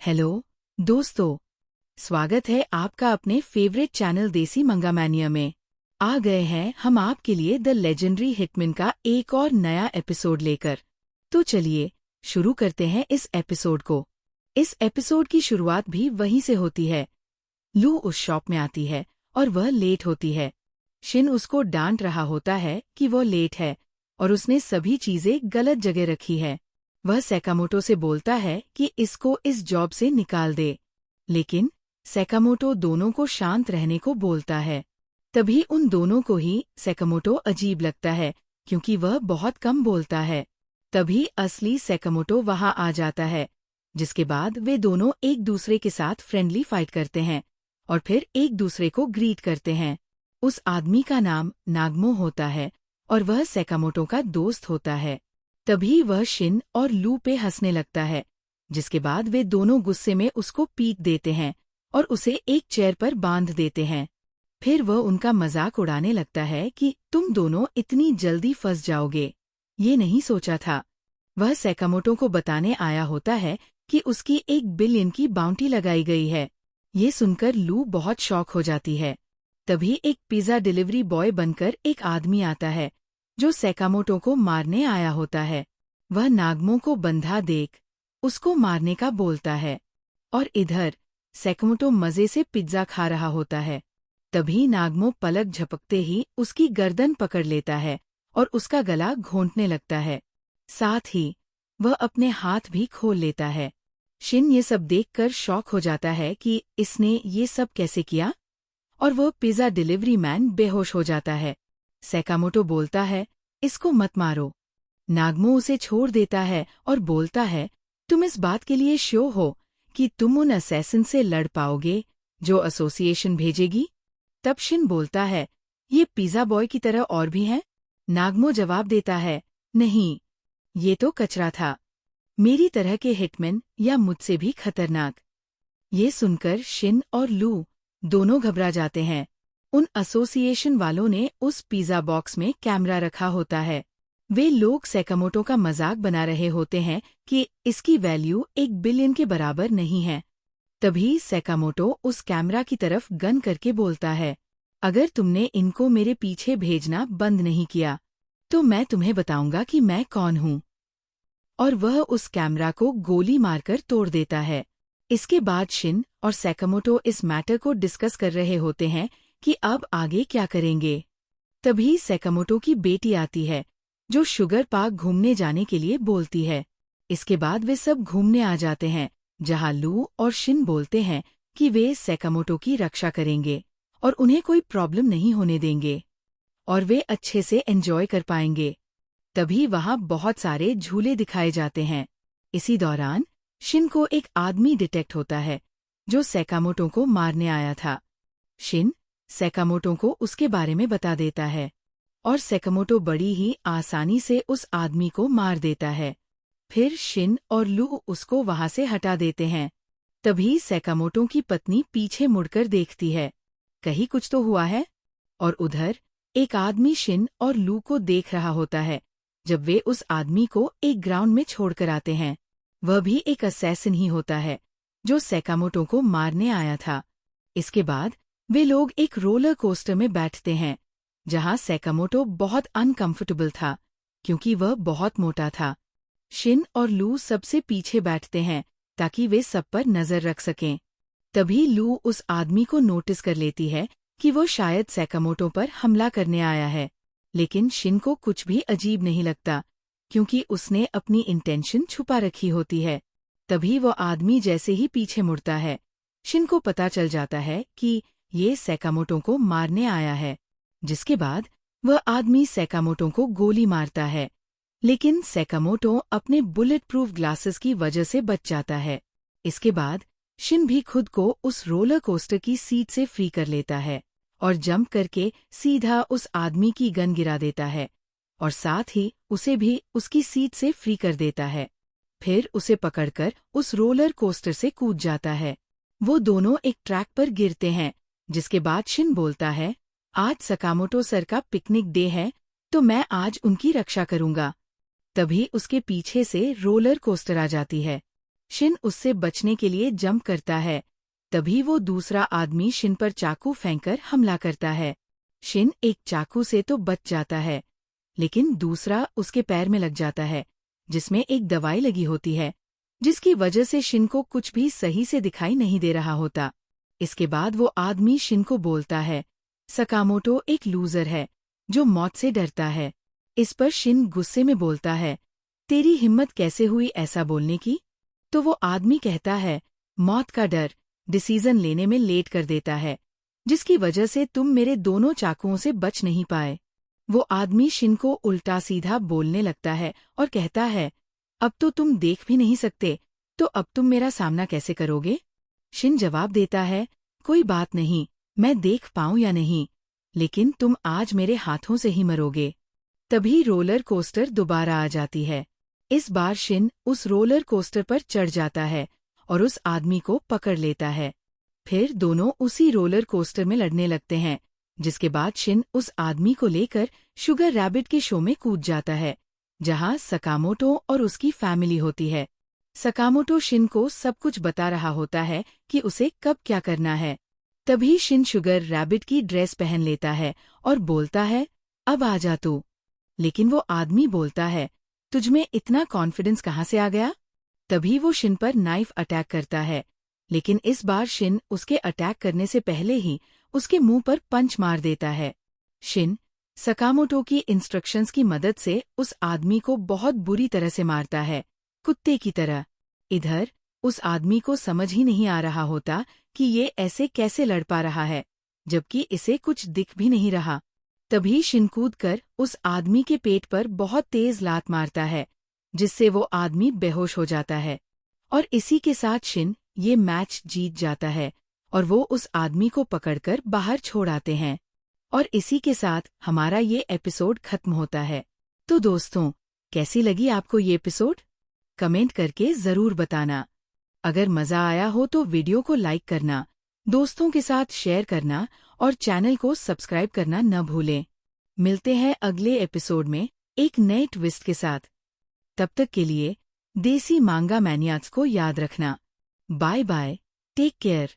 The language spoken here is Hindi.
हेलो दोस्तों, स्वागत है आपका अपने फेवरेट चैनल देसी मंगामैनिया में। आ गए हैं हम आपके लिए द लेजेंडरी हिटमैन का एक और नया एपिसोड लेकर। तो चलिए शुरू करते हैं इस एपिसोड को। इस एपिसोड की शुरुआत भी वहीं से होती है। लू उस शॉप में आती है और वह लेट होती है। शिन उसको डांट रहा होता है कि वह लेट है और उसने सभी चीजें गलत जगह रखी है। वह सैकामोटो से बोलता है कि इसको इस जॉब से निकाल दे, लेकिन सैकामोटो दोनों को शांत रहने को बोलता है। तभी उन दोनों को ही सैकामोटो अजीब लगता है क्योंकि वह बहुत कम बोलता है। तभी असली सैकामोटो वहां आ जाता है, जिसके बाद वे दोनों एक दूसरे के साथ फ्रेंडली फाइट करते हैं और फिर एक दूसरे को ग्रीट करते हैं। उस आदमी का नाम नागमो होता है और वह सैकामोटो का दोस्त होता है। तभी वह शिन और लू पे हंसने लगता है, जिसके बाद वे दोनों गुस्से में उसको पीट देते हैं और उसे एक चेयर पर बांध देते हैं। फिर वह उनका मजाक उड़ाने लगता है कि तुम दोनों इतनी जल्दी फंस जाओगे, ये नहीं सोचा था। वह सैकामोटो को बताने आया होता है कि उसकी 1 बिलियन की बाउंटी लगाई गई है। ये सुनकर लू बहुत शॉक हो जाती है। तभी एक पिज़्ज़ा डिलीवरी बॉय बनकर एक आदमी आता है जो सैकामोटो को मारने आया होता है। वह नागमो को बंधा देख उसको मारने का बोलता है और इधर सैकामोटो मजे से पिज्जा खा रहा होता है। तभी नागमो पलक झपकते ही उसकी गर्दन पकड़ लेता है और उसका गला घोंटने लगता है। साथ ही वह अपने हाथ भी खोल लेता है। शिन ये सब देखकर शॉक हो जाता है कि इसने ये सब कैसे किया, और वह पिज़्ज़ा डिलीवरी मैन बेहोश हो जाता है। सैकामोटो बोलता है, इसको मत मारो। नागमो उसे छोड़ देता है और बोलता है, तुम इस बात के लिए श्योर हो कि तुम उन असैसिन से लड़ पाओगे जो एसोसिएशन भेजेगी? तब शिन बोलता है, ये पिज़्ज़ा बॉय की तरह और भी हैं? नागमो जवाब देता है, नहीं, ये तो कचरा था, मेरी तरह के हिटमैन या मुझसे भी खतरनाक। ये सुनकर शिन और लू दोनों घबरा जाते हैं। उन एसोसिएशन वालों ने उस पिज़्ज़ा बॉक्स में कैमरा रखा होता है। वे लोग सैकामोटो का मजाक बना रहे होते हैं कि इसकी वैल्यू 1 बिलियन के बराबर नहीं है। तभी सैकामोटो उस कैमरा की तरफ गन करके बोलता है, अगर तुमने इनको मेरे पीछे भेजना बंद नहीं किया तो मैं तुम्हें बताऊंगा कि मैं कौन हूँ। और वह उस कैमरा को गोली मारकर तोड़ देता है। इसके बाद शिन और सैकामोटो इस मैटर को डिस्कस कर रहे होते हैं कि अब आगे क्या करेंगे। तभी सैकामोटो की बेटी आती है जो शुगर पार्क घूमने जाने के लिए बोलती है। इसके बाद वे सब घूमने आ जाते हैं, जहां लू और शिन बोलते हैं कि वे सैकामोटो की रक्षा करेंगे और उन्हें कोई प्रॉब्लम नहीं होने देंगे और वे अच्छे से एंजॉय कर पाएंगे। तभी वहां बहुत सारे झूले दिखाए जाते हैं। इसी दौरान शिन को एक आदमी डिटेक्ट होता है जो सैकामोटो को मारने आया था। शिन सैकामोटो को उसके बारे में बता देता है और सैकामोटो बड़ी ही आसानी से उस आदमी को मार देता है। फिर शिन और लू उसको वहां से हटा देते हैं। तभी सैकामोटो की पत्नी पीछे मुड़कर देखती है, कहीं कुछ तो हुआ है। और उधर एक आदमी शिन और लू को देख रहा होता है जब वे उस आदमी को एक ग्राउंड में छोड़कर आते हैं। वह भी एक असैसिन ही होता है जो सैकामोटो को मारने आया था। इसके बाद वे लोग एक रोलर कोस्टर में बैठते हैं, जहां सैकामोटो बहुत अनकंफर्टेबल था क्योंकि वह बहुत मोटा था। शिन और लू सबसे पीछे बैठते हैं ताकि वे सब पर नजर रख सकें। तभी लू उस आदमी को नोटिस कर लेती है कि वो शायद सैकामोटो पर हमला करने आया है, लेकिन शिन को कुछ भी अजीब नहीं लगता क्योंकि उसने अपनी इंटेंशन छुपा रखी होती है। तभी वो आदमी जैसे ही पीछे मुड़ता है, शिन को पता चल जाता है कि ये सैकामोटो को मारने आया है। जिसके बाद वह आदमी सैकामोटो को गोली मारता है, लेकिन सैकामोटो अपने बुलेट प्रूफ ग्लासेस की वजह से बच जाता है। इसके बाद शिन भी खुद को उस रोलर कोस्टर की सीट से फ्री कर लेता है और जंप करके सीधा उस आदमी की गन गिरा देता है और साथ ही उसे भी उसकी सीट से फ्री कर देता है। फिर उसे पकड़कर उस रोलर कोस्टर से कूद जाता है। वो दोनों एक ट्रैक पर गिरते हैं, जिसके बाद शिन बोलता है, आज सकामोटो सर का पिकनिक डे है तो मैं आज उनकी रक्षा करूंगा। तभी उसके पीछे से रोलर कोस्टर आ जाती है। शिन उससे बचने के लिए जंप करता है। तभी वो दूसरा आदमी शिन पर चाकू फेंककर हमला करता है। शिन एक चाकू से तो बच जाता है, लेकिन दूसरा उसके पैर में लग जाता है, जिसमें एक दवाई लगी होती है, जिसकी वजह से शिन को कुछ भी सही से दिखाई नहीं दे रहा होता। इसके बाद वो आदमी शिन को बोलता है, सकामोटो एक लूजर है जो मौत से डरता है। इस पर शिन गुस्से में बोलता है, तेरी हिम्मत कैसे हुई ऐसा बोलने की? तो वो आदमी कहता है, मौत का डर डिसीजन लेने में लेट कर देता है, जिसकी वजह से तुम मेरे दोनों चाकुओं से बच नहीं पाए। वो आदमी शिन को उल्टा सीधा बोलने लगता है और कहता है, अब तो तुम देख भी नहीं सकते, तो अब तुम मेरा सामना कैसे करोगे? शिन जवाब देता है, कोई बात नहीं, मैं देख पाऊं या नहीं, लेकिन तुम आज मेरे हाथों से ही मरोगे। तभी रोलर कोस्टर दोबारा आ जाती है। इस बार शिन उस रोलर कोस्टर पर चढ़ जाता है और उस आदमी को पकड़ लेता है। फिर दोनों उसी रोलर कोस्टर में लड़ने लगते हैं, जिसके बाद शिन उस आदमी को लेकर शुगर रैबिट के शो में कूद जाता है, जहां सकामोटो और उसकी फैमिली होती है। सकामोटो शिन को सब कुछ बता रहा होता है कि उसे कब क्या करना है। तभी शिन शुगर रैबिट की ड्रेस पहन लेता है और बोलता है, अब आ जा तू। लेकिन वो आदमी बोलता है, तुझमें इतना कॉन्फिडेंस कहाँ से आ गया? तभी वो शिन पर नाइफ अटैक करता है, लेकिन इस बार शिन उसके अटैक करने से पहले ही उसके मुंह पर पंच मार देता है। शिन सकामोटो की इंस्ट्रक्शंस की मदद से उस आदमी को बहुत बुरी तरह से मारता है, कुत्ते की तरह। इधर उस आदमी को समझ ही नहीं आ रहा होता कि ये ऐसे कैसे लड़ पा रहा है, जबकि इसे कुछ दिख भी नहीं रहा। तभी शिन कूदकर उस आदमी के पेट पर बहुत तेज लात मारता है, जिससे वो आदमी बेहोश हो जाता है। और इसी के साथ शिन ये मैच जीत जाता है और वो उस आदमी को पकड़कर बाहर छोड़ आते हैं। और इसी के साथ हमारा ये एपिसोड खत्म होता है। तो दोस्तों, कैसी लगी आपको ये एपिसोड? कमेंट करके ज़रूर बताना। अगर मज़ा आया हो तो वीडियो को लाइक करना, दोस्तों के साथ शेयर करना और चैनल को सब्सक्राइब करना न भूलें। मिलते हैं अगले एपिसोड में एक नए ट्विस्ट के साथ। तब तक के लिए देसी मांगा मैनियाक्स को याद रखना। Bye bye, take care.